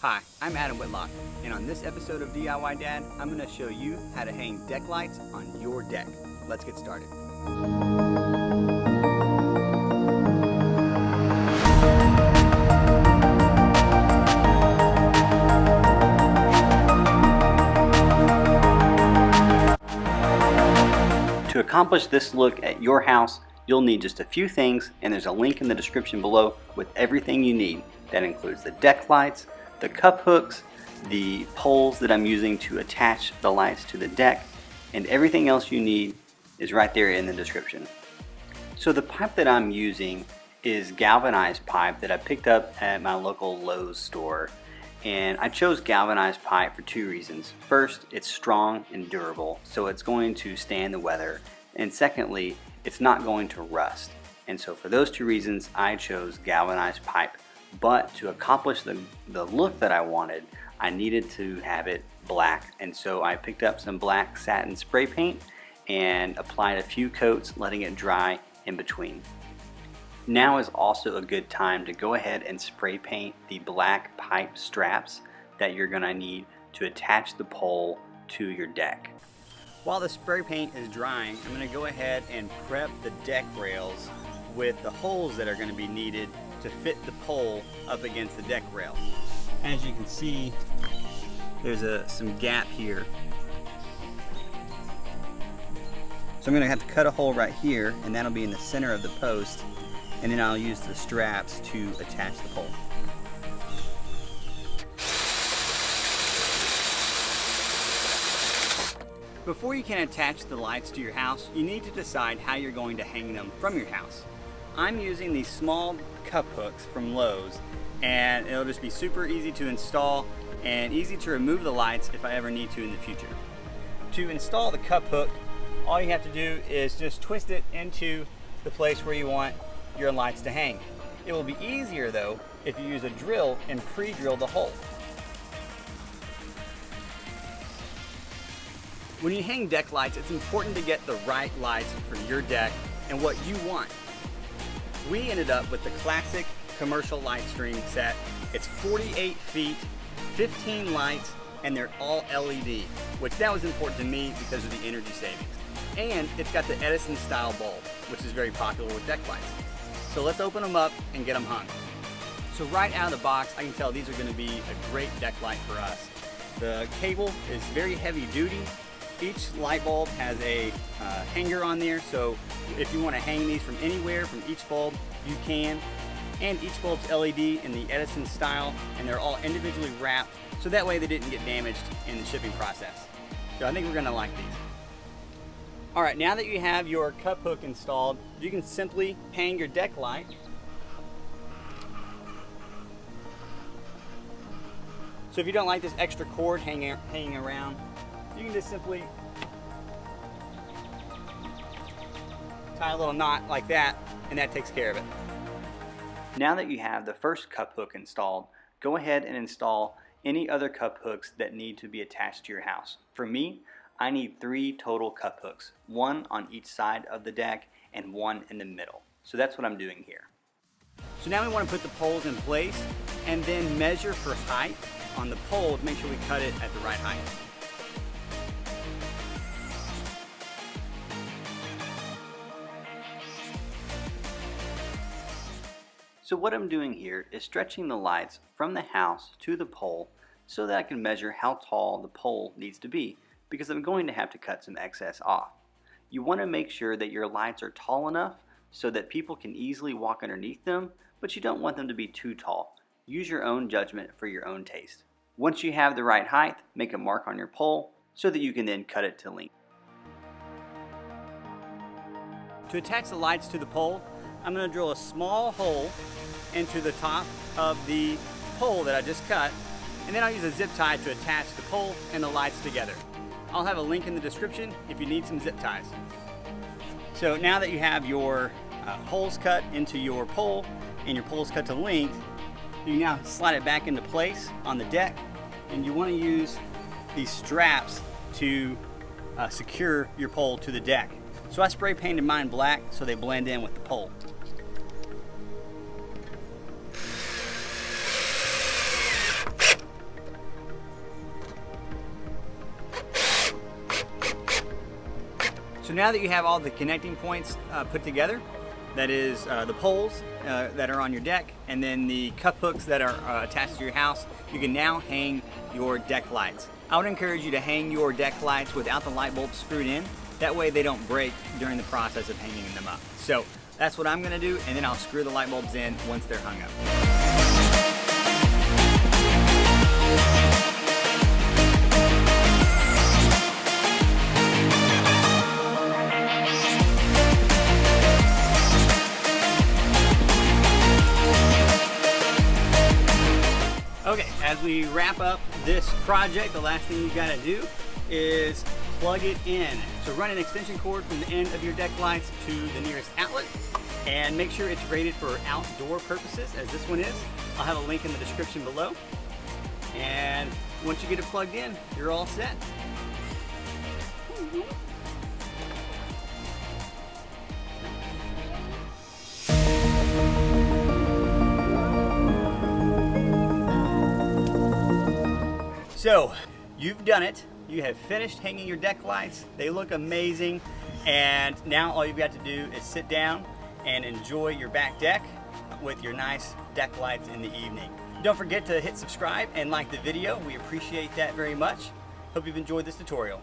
Hi, I'm Adam Whitlock, and on this episode of DIY Dad, I'm going to show you how to hang deck lights on your deck. Let's get started. To accomplish this look at your house, you'll need just a few things, and there's a link in the description below with everything you need. That includes the deck lights, the cup hooks, the poles that I'm using to attach the lights to the deck, and everything else you need is right there in the description. So the pipe that I'm using is galvanized pipe that I picked up at my local Lowe's store. And I chose galvanized pipe for two reasons. First, it's strong and durable, so it's going to stand the weather. And secondly, it's not going to rust. And so for those two reasons, I chose galvanized pipe. But to accomplish the look that I wanted, I needed to have it black. And so I picked up some black satin spray paint and applied a few coats, letting it dry in between. Now is also a good time to go ahead and spray paint the black pipe straps that you're going to need to attach the pole to your deck. While the spray paint is drying, I'm going to go ahead and prep the deck rails with the holes that are going to be needed to fit the pole up against the deck rail. As you can see, there's some gap here. So I'm going to have to cut a hole right here, and that'll be in the center of the post. And then I'll use the straps to attach the pole. Before you can attach the lights to your house, you need to decide how you're going to hang them from your house. I'm using these small cup hooks from Lowe's, and it'll just be super easy to install and easy to remove the lights if I ever need to in the future. To install the cup hook, all you have to do is just twist it into the place where you want your lights to hang. It will be easier though if you use a drill and pre-drill the hole. When you hang deck lights, it's important to get the right lights for your deck and what you want. We ended up with the classic commercial light string set. It's 48 feet, 15 lights, and they're all LED, which that was important to me because of the energy savings. And it's got the Edison style bulb, which is very popular with deck lights. So let's open them up and get them hung. So right out of the box, I can tell these are going to be a great deck light for us. The cable is very heavy duty. Each light bulb has a hanger on there, so if you want to hang these from anywhere, from each bulb, you can. And each bulb's LED in the Edison style, and they're all individually wrapped, so that way they didn't get damaged in the shipping process. So I think we're going to like these. All right, now that you have your cup hook installed, you can simply hang your deck light. So if you don't like this extra cord hanging around, you can just simply tie a little knot like that, and that takes care of it. Now that you have the first cup hook installed, go ahead and install any other cup hooks that need to be attached to your house. For me, I need 3 total cup hooks, 1 on each side of the deck and 1 in the middle. So that's what I'm doing here. So now we want to put the poles in place and then measure for height on the pole to make sure we cut it at the right height. So what I'm doing here is stretching the lights from the house to the pole so that I can measure how tall the pole needs to be, because I'm going to have to cut some excess off. You want to make sure that your lights are tall enough so that people can easily walk underneath them, but you don't want them to be too tall. Use your own judgment for your own taste. Once you have the right height, make a mark on your pole so that you can then cut it to length. To attach the lights to the pole, I'm going to drill a small hole into the top of the pole that I just cut, and then I'll use a zip tie to attach the pole and the lights together. I'll have a link in the description if you need some zip ties. So now that you have your holes cut into your pole and your pole's cut to length, you can now slide it back into place on the deck, and you want to use these straps to secure your pole to the deck. So I spray painted mine black so they blend in with the pole. now that you have all the connecting points put together, that is the poles that are on your deck, and then the cup hooks that are attached to your house, you can now hang your deck lights. I would encourage you to hang your deck lights without the light bulbs screwed in. That way they don't break during the process of hanging them up. So that's what I'm gonna do, and then I'll screw the light bulbs in once they're hung up. Okay, as we wrap up this project, the last thing you gotta do is plug it in. So run an extension cord from the end of your deck lights to the nearest outlet, and make sure it's rated for outdoor purposes, as this one is. I'll have a link in the description below. And once you get it plugged in, you're all set. So, you've done it. You have finished hanging your deck lights. They look amazing. And now all you've got to do is sit down and enjoy your back deck with your nice deck lights in the evening. Don't forget to hit subscribe and like the video. We appreciate that very much. Hope you've enjoyed this tutorial.